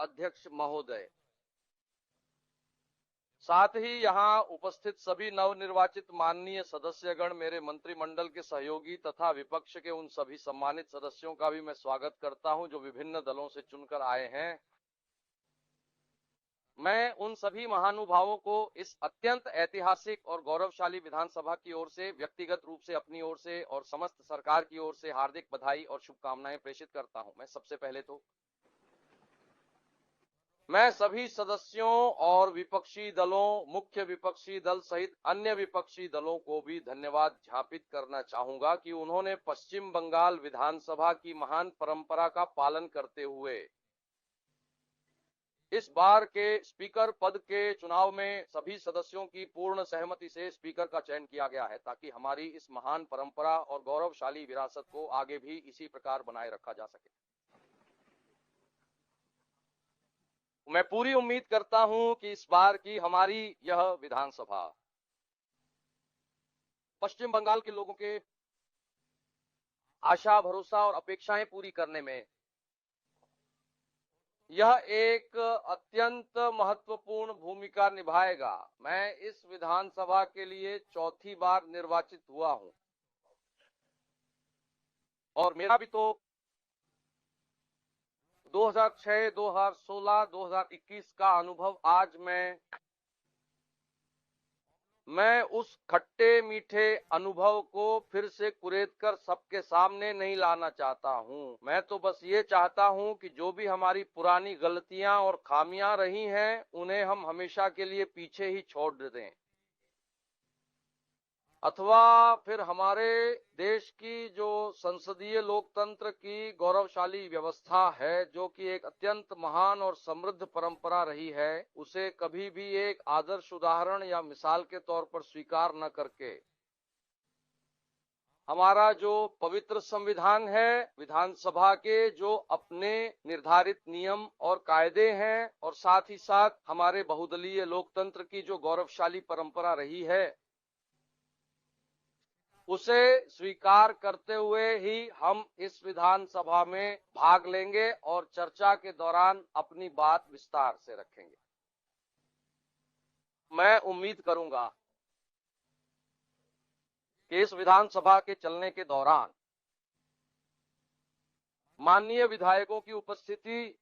अध्यक्ष महोदय, साथ ही यहाँ उपस्थित सभी नवनिर्वाचित माननीय सदस्यगण, मेरे मंत्रिमंडल के सहयोगी तथा विपक्ष के उन सभी सम्मानित सदस्यों का भी मैं स्वागत करता हूं जो विभिन्न दलों से चुनकर आए हैं। मैं उन सभी महानुभावों को इस अत्यंत ऐतिहासिक और गौरवशाली विधानसभा की ओर से, व्यक्तिगत रूप से अपनी ओर से और समस्त सरकार की ओर से हार्दिक बधाई और शुभकामनाएं प्रेषित करता हूं। मैं सबसे पहले तो मैं सभी सदस्यों और विपक्षी दलों, मुख्य विपक्षी दल सहित अन्य विपक्षी दलों को भी धन्यवाद ज्ञापित करना चाहूंगा कि उन्होंने पश्चिम बंगाल विधानसभा की महान परंपरा का पालन करते हुए इस बार के स्पीकर पद के चुनाव में सभी सदस्यों की पूर्ण सहमति से स्पीकर का चयन किया गया है, ताकि हमारी इस महान परंपरा और गौरवशाली विरासत को आगे भी इसी प्रकार बनाए रखा जा सके। मैं पूरी उम्मीद करता हूं कि इस बार की हमारी यह विधानसभा पश्चिम बंगाल के लोगों के आशा, भरोसा और अपेक्षाएं पूरी करने में यह एक अत्यंत महत्वपूर्ण भूमिका निभाएगा। मैं इस विधानसभा के लिए चौथी बार निर्वाचित हुआ हूं और मेरा भी तो 2006, 2016, 2021 का अनुभव आज मैं उस खट्टे मीठे अनुभव को फिर से कुरेद कर सबके सामने नहीं लाना चाहता हूं। मैं तो बस ये चाहता हूं कि जो भी हमारी पुरानी गलतियां और खामियां रही हैं, उन्हें हम हमेशा के लिए पीछे ही छोड़ दें, अथवा फिर हमारे देश की जो संसदीय लोकतंत्र की गौरवशाली व्यवस्था है, जो कि एक अत्यंत महान और समृद्ध परंपरा रही है, उसे कभी भी एक आदर्श उदाहरण या मिसाल के तौर पर स्वीकार न करके हमारा जो पवित्र संविधान है, विधानसभा के जो अपने निर्धारित नियम और कायदे हैं और साथ ही साथ हमारे बहुदलीय लोकतंत्र की जो गौरवशाली परंपरा रही है, उसे स्वीकार करते हुए ही हम इस विधानसभा में भाग लेंगे और चर्चा के दौरान अपनी बात विस्तार से रखेंगे। मैं उम्मीद करूंगा कि इस विधानसभा के चलने के दौरान माननीय विधायकों की उपस्थिति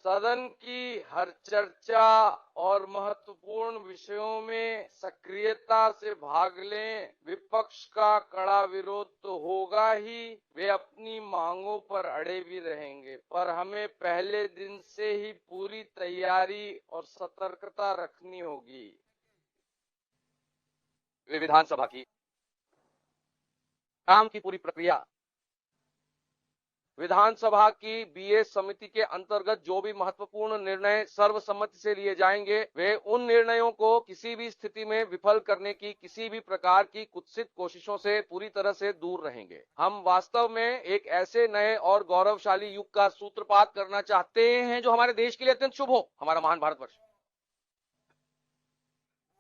सदन की हर चर्चा और महत्वपूर्ण विषयों में सक्रियता से भाग लें। विपक्ष का कड़ा विरोध तो होगा ही, वे अपनी मांगों पर अड़े भी रहेंगे, पर हमें पहले दिन से ही पूरी तैयारी और सतर्कता रखनी होगी। वे विधानसभा की काम की पूरी प्रक्रिया, विधानसभा की बीए समिति के अंतर्गत जो भी महत्वपूर्ण निर्णय सर्वसम्मति से लिए जाएंगे, वे उन निर्णयों को किसी भी स्थिति में विफल करने की किसी भी प्रकार की कुत्सित कोशिशों से पूरी तरह से दूर रहेंगे। हम वास्तव में एक ऐसे नए और गौरवशाली युग का सूत्रपात करना चाहते हैं जो हमारे देश के लिए अत्यंत शुभ हो। हमारा महान भारतवर्ष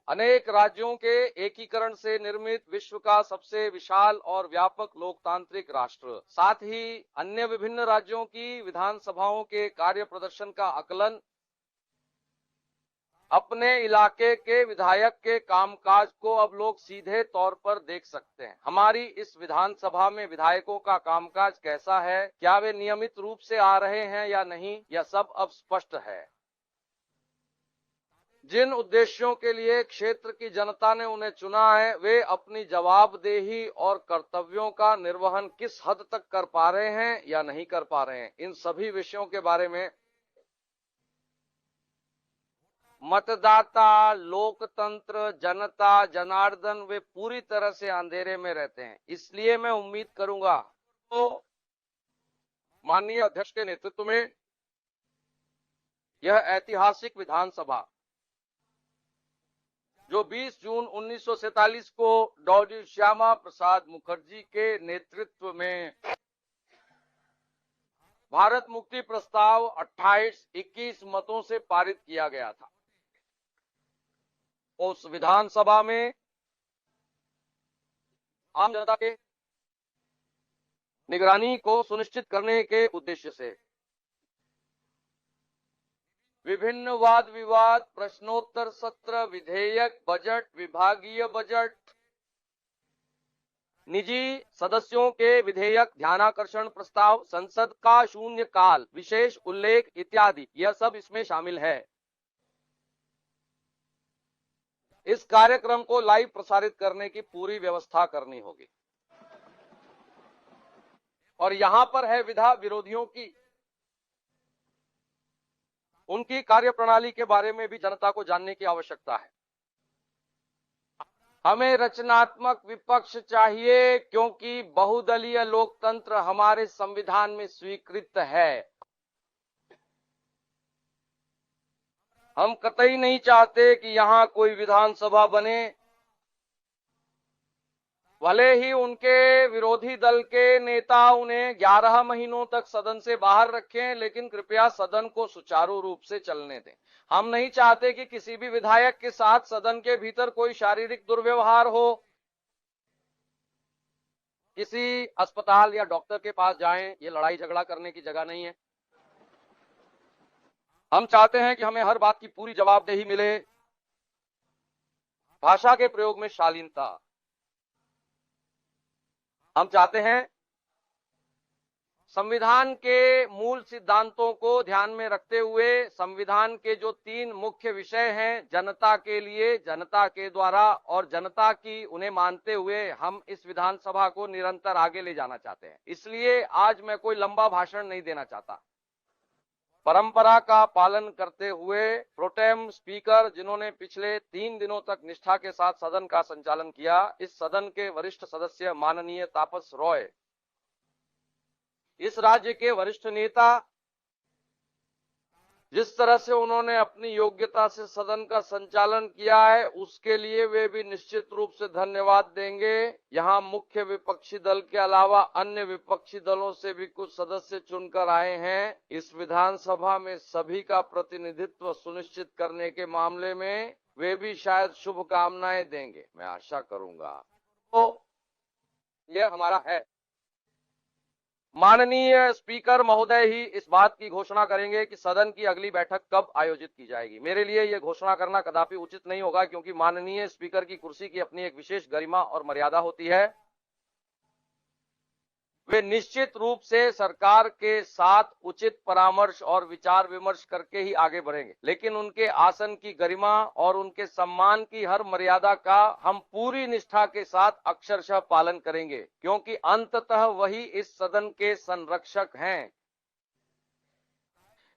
अनेक राज्यों के एकीकरण से निर्मित विश्व का सबसे विशाल और व्यापक लोकतांत्रिक राष्ट्र, साथ ही अन्य विभिन्न राज्यों की विधानसभाओं के कार्य प्रदर्शन का आकलन अपने इलाके के विधायक के कामकाज को अब लोग सीधे तौर पर देख सकते हैं। हमारी इस विधानसभा में विधायकों का कामकाज कैसा है, क्या वे नियमित रूप से आ रहे हैं या नहीं, यह सब अब स्पष्ट है। जिन उद्देश्यों के लिए क्षेत्र की जनता ने उन्हें चुना है, वे अपनी जवाबदेही और कर्तव्यों का निर्वहन किस हद तक कर पा रहे हैं या नहीं कर पा रहे हैं, इन सभी विषयों के बारे में मतदाता, लोकतंत्र, जनता, जनार्दन, वे पूरी तरह से अंधेरे में रहते हैं। इसलिए मैं उम्मीद करूंगा तो माननीय अध्यक्ष के नेतृत्व में यह ऐतिहासिक विधानसभा जो 20 जून 1947 को डॉक्टर श्यामा प्रसाद मुखर्जी के नेतृत्व में भारत मुक्ति प्रस्ताव 28-21 मतों से पारित किया गया था, उस विधानसभा में आम जनता के निगरानी को सुनिश्चित करने के उद्देश्य से विभिन्न वाद विवाद, प्रश्नोत्तर सत्र, विधेयक, बजट, विभागीय बजट, निजी सदस्यों के विधेयक, ध्यानाकर्षण प्रस्ताव, संसद का शून्य काल, विशेष उल्लेख इत्यादि, यह सब इसमें शामिल है। इस कार्यक्रम को लाइव प्रसारित करने की पूरी व्यवस्था करनी होगी। और यहां पर है विधा विरोधियों की, उनकी कार्यप्रणाली के बारे में भी जनता को जानने की आवश्यकता है। हमें रचनात्मक विपक्ष चाहिए, क्योंकि बहुदलीय लोकतंत्र हमारे संविधान में स्वीकृत है। हम कतई नहीं चाहते कि यहां कोई विधानसभा बने, भले ही उनके विरोधी दल के नेता उन्हें 11 महीनों तक सदन से बाहर रखें, लेकिन कृपया सदन को सुचारू रूप से चलने दें। हम नहीं चाहते कि किसी भी विधायक के साथ सदन के भीतर कोई शारीरिक दुर्व्यवहार हो। किसी अस्पताल या डॉक्टर के पास जाएं, ये लड़ाई झगड़ा करने की जगह नहीं है। हम चाहते हैं कि हमें हर बात की पूरी जवाबदेही मिले, भाषा के प्रयोग में शालीनता। हम चाहते हैं संविधान के मूल सिद्धांतों को ध्यान में रखते हुए संविधान के जो 3 मुख्य विषय हैं, जनता के लिए, जनता के द्वारा और जनता की, उन्हें मानते हुए हम इस विधानसभा को निरंतर आगे ले जाना चाहते हैं। इसलिए आज मैं कोई लंबा भाषण नहीं देना चाहता। परंपरा का पालन करते हुए प्रोटेम स्पीकर, जिन्होंने पिछले 3 दिनों तक निष्ठा के साथ सदन का संचालन किया, इस सदन के वरिष्ठ सदस्य माननीय तापस रॉय, इस राज्य के वरिष्ठ नेता, जिस तरह से उन्होंने अपनी योग्यता से सदन का संचालन किया है, उसके लिए वे भी निश्चित रूप से धन्यवाद देंगे। यहां मुख्य विपक्षी दल के अलावा अन्य विपक्षी दलों से भी कुछ सदस्य चुनकर आए हैं। इस विधानसभा में सभी का प्रतिनिधित्व सुनिश्चित करने के मामले में वे भी शायद शुभकामनाएं देंगे, मैं आशा करूंगा। तो यह हमारा है। माननीय स्पीकर महोदय ही इस बात की घोषणा करेंगे कि सदन की अगली बैठक कब आयोजित की जाएगी। मेरे लिए यह घोषणा करना कदापि उचित नहीं होगा, क्योंकि माननीय स्पीकर की कुर्सी की अपनी एक विशेष गरिमा और मर्यादा होती है। वे निश्चित रूप से सरकार के साथ उचित परामर्श और विचार विमर्श करके ही आगे बढ़ेंगे, लेकिन उनके आसन की गरिमा और उनके सम्मान की हर मर्यादा का हम पूरी निष्ठा के साथ अक्षरशः पालन करेंगे, क्योंकि अंततः वही इस सदन के संरक्षक हैं।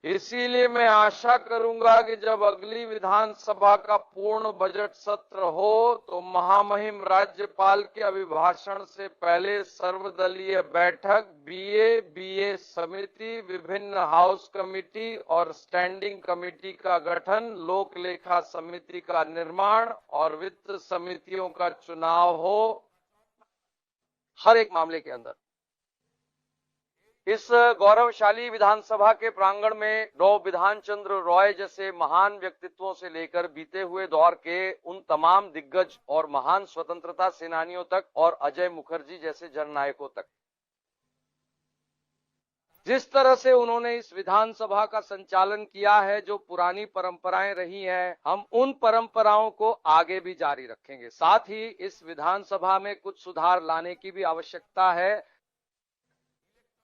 इसीलिए मैं आशा करूंगा कि जब अगली विधानसभा का पूर्ण बजट सत्र हो, तो महामहिम राज्यपाल के अभिभाषण से पहले सर्वदलीय बैठक, बीए समिति, विभिन्न हाउस कमेटी और स्टैंडिंग कमेटी का गठन, लोक लेखा समिति का निर्माण और वित्त समितियों का चुनाव हो। हर एक मामले के अंदर इस गौरवशाली विधानसभा के प्रांगण में डॉ विधान चंद्र रॉय जैसे महान व्यक्तित्वों से लेकर बीते हुए दौर के उन तमाम दिग्गज और महान स्वतंत्रता सेनानियों तक और अजय मुखर्जी जैसे जननायकों तक, जिस तरह से उन्होंने इस विधानसभा का संचालन किया है, जो पुरानी परंपराएं रही हैं, हम उन परंपराओं को आगे भी जारी रखेंगे। साथ ही इस विधानसभा में कुछ सुधार लाने की भी आवश्यकता है।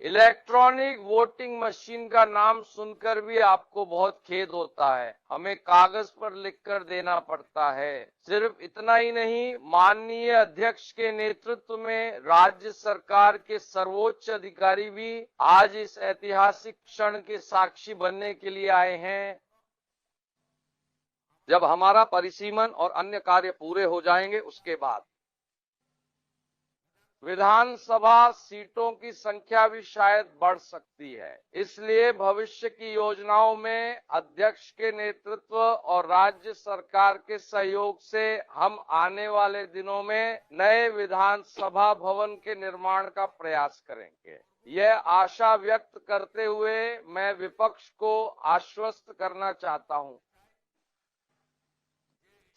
इलेक्ट्रॉनिक वोटिंग मशीन का नाम सुनकर भी आपको बहुत खेद होता है, हमें कागज पर लिखकर देना पड़ता है। सिर्फ इतना ही नहीं, माननीय अध्यक्ष के नेतृत्व में राज्य सरकार के सर्वोच्च अधिकारी भी आज इस ऐतिहासिक क्षण के साक्षी बनने के लिए आए हैं। जब हमारा परिसीमन और अन्य कार्य पूरे हो जाएंगे, उसके बाद विधानसभा सीटों की संख्या भी शायद बढ़ सकती है। इसलिए भविष्य की योजनाओं में अध्यक्ष के नेतृत्व और राज्य सरकार के सहयोग से हम आने वाले दिनों में नए विधानसभा भवन के निर्माण का प्रयास करेंगे। यह आशा व्यक्त करते हुए मैं विपक्ष को आश्वस्त करना चाहता हूं,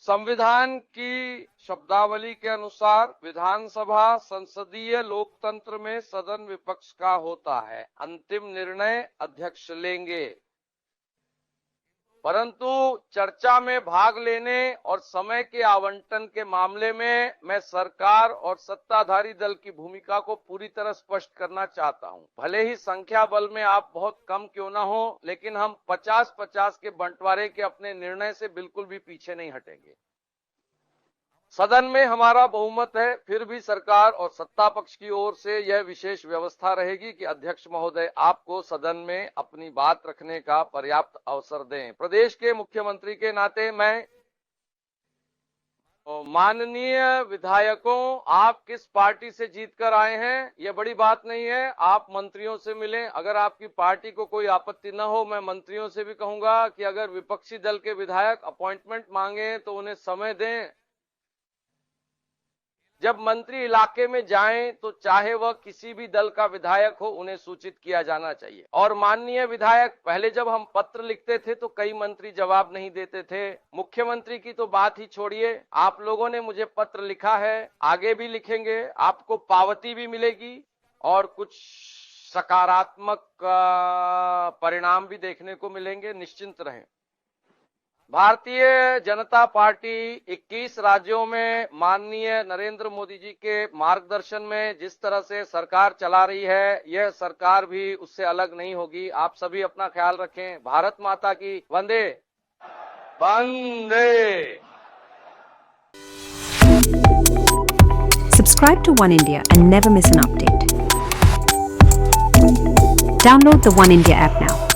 संविधान की शब्दावली के अनुसार विधानसभा संसदीय लोकतंत्र में सदन विपक्ष का होता है, अंतिम निर्णय अध्यक्ष लेंगे। परंतु चर्चा में भाग लेने और समय के आवंटन के मामले में मैं सरकार और सत्ताधारी दल की भूमिका को पूरी तरह स्पष्ट करना चाहता हूं। भले ही संख्या बल में आप बहुत कम क्यों ना हो, लेकिन हम 50-50 के बंटवारे के अपने निर्णय से बिल्कुल भी पीछे नहीं हटेंगे। सदन में हमारा बहुमत है, फिर भी सरकार और सत्ता पक्ष की ओर से यह विशेष व्यवस्था रहेगी कि अध्यक्ष महोदय आपको सदन में अपनी बात रखने का पर्याप्त अवसर दें। प्रदेश के मुख्यमंत्री के नाते मैं माननीय विधायकों, आप किस पार्टी से जीतकर आए हैं यह बड़ी बात नहीं है, आप मंत्रियों से मिलें। अगर आपकी पार्टी को कोई आपत्ति न हो, मैं मंत्रियों से भी कहूंगा कि अगर विपक्षी दल के विधायक अपॉइंटमेंट मांगे तो उन्हें समय दें। जब मंत्री इलाके में जाएं तो चाहे वह किसी भी दल का विधायक हो, उन्हें सूचित किया जाना चाहिए। और माननीय विधायक, पहले जब हम पत्र लिखते थे तो कई मंत्री जवाब नहीं देते थे। मुख्यमंत्री की तो बात ही छोड़िए, आप लोगों ने मुझे पत्र लिखा है, आगे भी लिखेंगे, आपको पावती भी मिलेगी और कुछ सकारात्मक परिणाम भी देखने को मिलेंगे, निश्चिंत रहें। भारतीय जनता पार्टी 21 राज्यों में माननीय नरेंद्र मोदी जी के मार्गदर्शन में जिस तरह से सरकार चला रही है, यह सरकार भी उससे अलग नहीं होगी। आप सभी अपना ख्याल रखें। भारत माता की वंदे वंदे। Subscribe to One India and never miss an update. Download the One India app now.